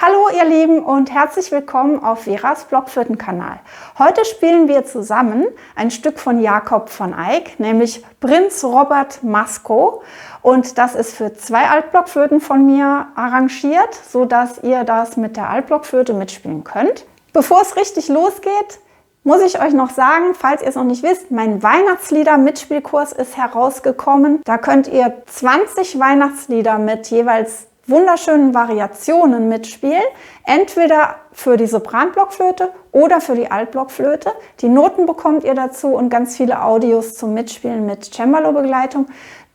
Hallo ihr Lieben und herzlich willkommen auf Veras Blockflötenkanal. Heute spielen wir zusammen ein Stück von Jakob van Eyck, nämlich Prinz Robert Masko. Und das ist für 2 Altblockflöten von mir arrangiert, sodass ihr das mit der Altblockflöte mitspielen könnt. Bevor es richtig losgeht, muss ich euch noch sagen, falls ihr es noch nicht wisst, mein Weihnachtslieder-Mitspielkurs ist herausgekommen. Da könnt ihr 20 Weihnachtslieder mit jeweils wunderschönen Variationen mitspielen, entweder für die Sopranblockflöte oder für die Altblockflöte. Die Noten bekommt ihr dazu und ganz viele Audios zum Mitspielen mit Cembalo-Begleitung.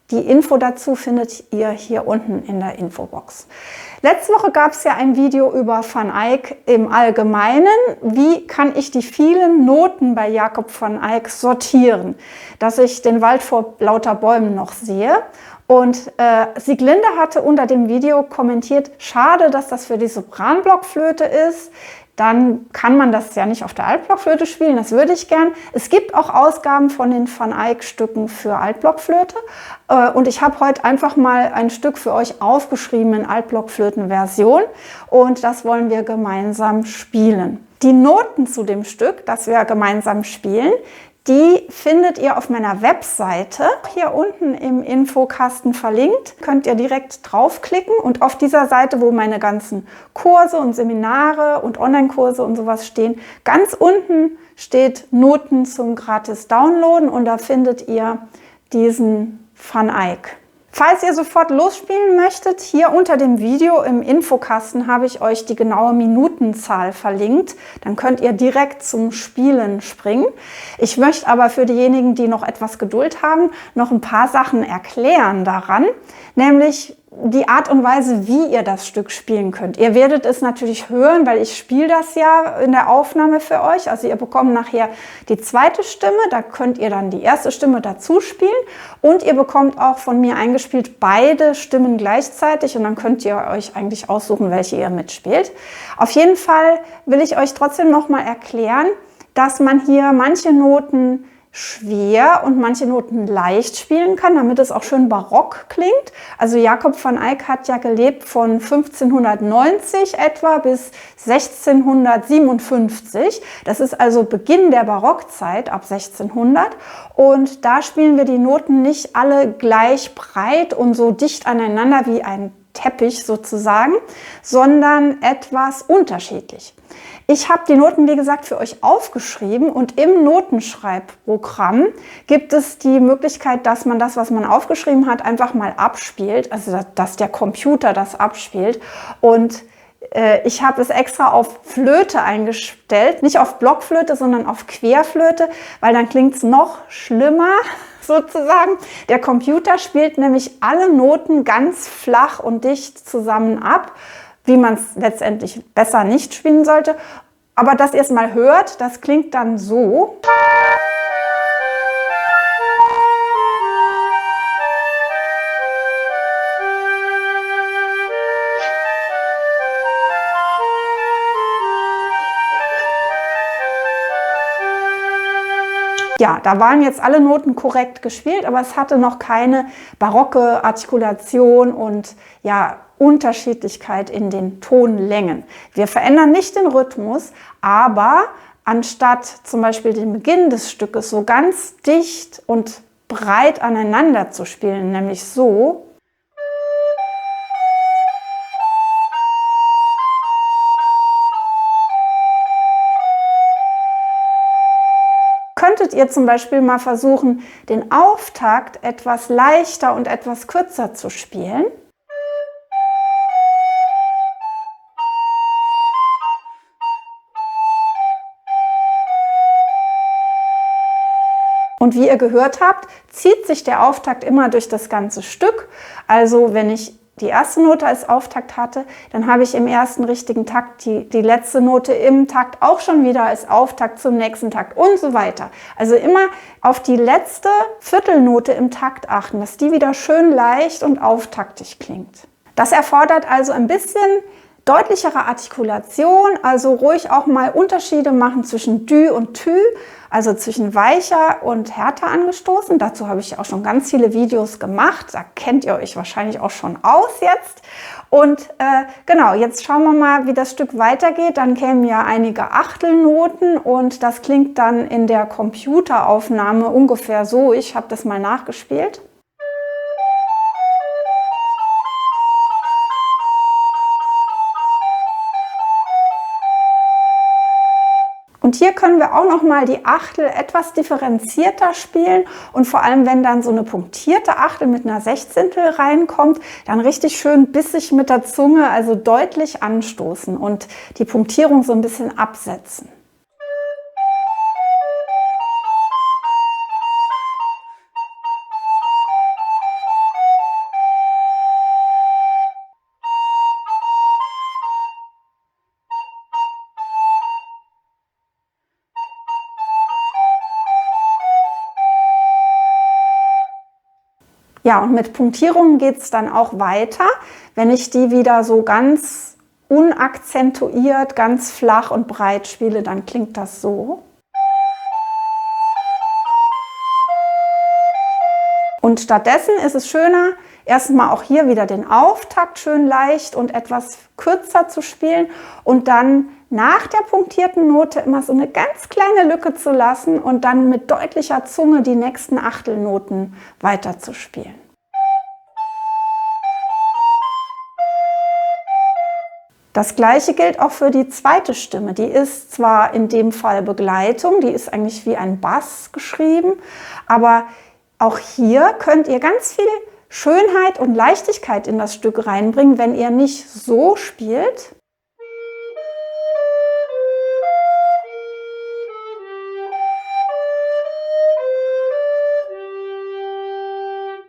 Die Info dazu findet ihr hier unten in der Infobox. Letzte Woche gab es ja ein Video über Van Eyck im Allgemeinen. Wie kann ich die vielen Noten bei Jakob van Eyck sortieren, dass ich den Wald vor lauter Bäumen noch sehe? Und Sieglinde hatte unter dem Video kommentiert, schade, dass das für die Sopranblockflöte ist. Dann kann man das ja nicht auf der Altblockflöte spielen, das würde ich gern. Es gibt auch Ausgaben von den Van Eyck-Stücken für Altblockflöte. Und ich habe heute einfach mal ein Stück für euch aufgeschrieben in Altblockflöten-Version. Und das wollen wir gemeinsam spielen. Die Noten zu dem Stück, das wir gemeinsam spielen, die findet ihr auf meiner Webseite, hier unten im Infokasten verlinkt. Könnt ihr direkt draufklicken und auf dieser Seite, wo meine ganzen Kurse und Seminare und Online-Kurse und sowas stehen, ganz unten steht Noten zum gratis Downloaden und da findet ihr diesen Van Eyck. Falls ihr sofort losspielen möchtet, hier unter dem Video im Infokasten habe ich euch die genaue Minutenzahl verlinkt. Dann könnt ihr direkt zum Spielen springen. Ich möchte aber für diejenigen, die noch etwas Geduld haben, noch ein paar Sachen erklären daran, nämlich die Art und Weise, wie ihr das Stück spielen könnt. Ihr werdet es natürlich hören, weil ich spiele das ja in der Aufnahme für euch. Also ihr bekommt nachher die zweite Stimme, da könnt ihr dann die erste Stimme dazu spielen und ihr bekommt auch von mir eingespielt beide Stimmen gleichzeitig und dann könnt ihr euch eigentlich aussuchen, welche ihr mitspielt. Auf jeden Fall will ich euch trotzdem noch mal erklären, dass man hier manche Noten schwer und manche Noten leicht spielen kann, damit es auch schön barock klingt. Also Jakob van Eyck hat ja gelebt von 1590 etwa bis 1657. Das ist also Beginn der Barockzeit ab 1600. Und da spielen wir die Noten nicht alle gleich breit und so dicht aneinander wie ein Teppich sozusagen, sondern etwas unterschiedlich. Ich habe die Noten, wie gesagt, für euch aufgeschrieben und im Notenschreibprogramm gibt es die Möglichkeit, dass man das, was man aufgeschrieben hat, einfach mal abspielt, also dass der Computer das abspielt. Und ich habe es extra auf Flöte eingestellt, nicht auf Blockflöte, sondern auf Querflöte, weil dann klingt es noch schlimmer sozusagen. Der Computer spielt nämlich alle Noten ganz flach und dicht zusammen ab, wie man es letztendlich besser nicht spielen sollte. Aber dass ihr es mal hört, das klingt dann so. Ja, da waren jetzt alle Noten korrekt gespielt, aber es hatte noch keine barocke Artikulation und ja, Unterschiedlichkeit in den Tonlängen. Wir verändern nicht den Rhythmus, aber anstatt zum Beispiel den Beginn des Stückes so ganz dicht und breit aneinander zu spielen, nämlich so, könntet ihr zum Beispiel mal versuchen, den Auftakt etwas leichter und etwas kürzer zu spielen. Und wie ihr gehört habt, zieht sich der Auftakt immer durch das ganze Stück. Also wenn ich die erste Note als Auftakt hatte, dann habe ich im ersten richtigen Takt die letzte Note im Takt auch schon wieder als Auftakt zum nächsten Takt und so weiter. Also immer auf die letzte Viertelnote im Takt achten, dass die wieder schön leicht und auftaktig klingt. Das erfordert also ein bisschen deutlichere Artikulation, also ruhig auch mal Unterschiede machen zwischen Dü und Tü, also zwischen weicher und härter angestoßen. Dazu habe ich auch schon ganz viele Videos gemacht. Da kennt ihr euch wahrscheinlich auch schon aus jetzt. Und genau, jetzt schauen wir mal, wie das Stück weitergeht. Dann kämen ja einige Achtelnoten und das klingt dann in der Computeraufnahme ungefähr so. Ich habe das mal nachgespielt. Und hier können wir auch noch mal die Achtel etwas differenzierter spielen und vor allem, wenn dann so eine punktierte Achtel mit einer Sechzehntel reinkommt, dann richtig schön bissig mit der Zunge, also deutlich anstoßen und die Punktierung so ein bisschen absetzen. Ja, und mit Punktierungen geht es dann auch weiter. Wenn ich die wieder so ganz unakzentuiert, ganz flach und breit spiele, dann klingt das so. Und stattdessen ist es schöner, erstmal auch hier wieder den Auftakt schön leicht und etwas kürzer zu spielen und dann nach der punktierten Note immer so eine ganz kleine Lücke zu lassen und dann mit deutlicher Zunge die nächsten Achtelnoten weiter zu spielen. Das gleiche gilt auch für die zweite Stimme. Die ist zwar in dem Fall Begleitung, die ist eigentlich wie ein Bass geschrieben, aber auch hier könnt ihr ganz viel Schönheit und Leichtigkeit in das Stück reinbringen, wenn ihr nicht so spielt,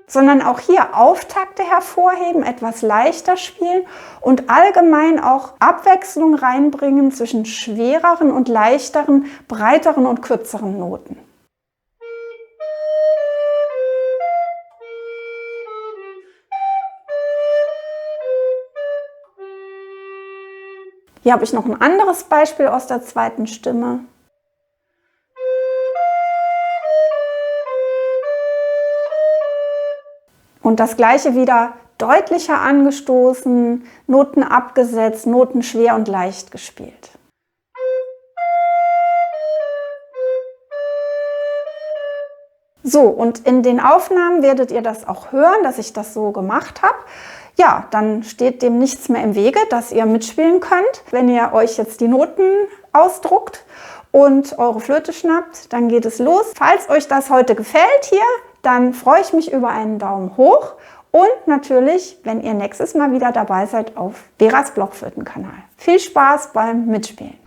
sondern auch hier Auftakte hervorheben, etwas leichter spielen und allgemein auch Abwechslung reinbringen zwischen schwereren und leichteren, breiteren und kürzeren Noten. Hier habe ich noch ein anderes Beispiel aus der zweiten Stimme. Und das gleiche wieder deutlicher angestoßen, Noten abgesetzt, Noten schwer und leicht gespielt. So, und in den Aufnahmen werdet ihr das auch hören, dass ich das so gemacht habe. Ja, dann steht dem nichts mehr im Wege, dass ihr mitspielen könnt. Wenn ihr euch jetzt die Noten ausdruckt und eure Flöte schnappt, dann geht es los. Falls euch das heute gefällt hier, dann freue ich mich über einen Daumen hoch und natürlich, wenn ihr nächstes Mal wieder dabei seid auf Veras Blockflötenkanal. Viel Spaß beim Mitspielen!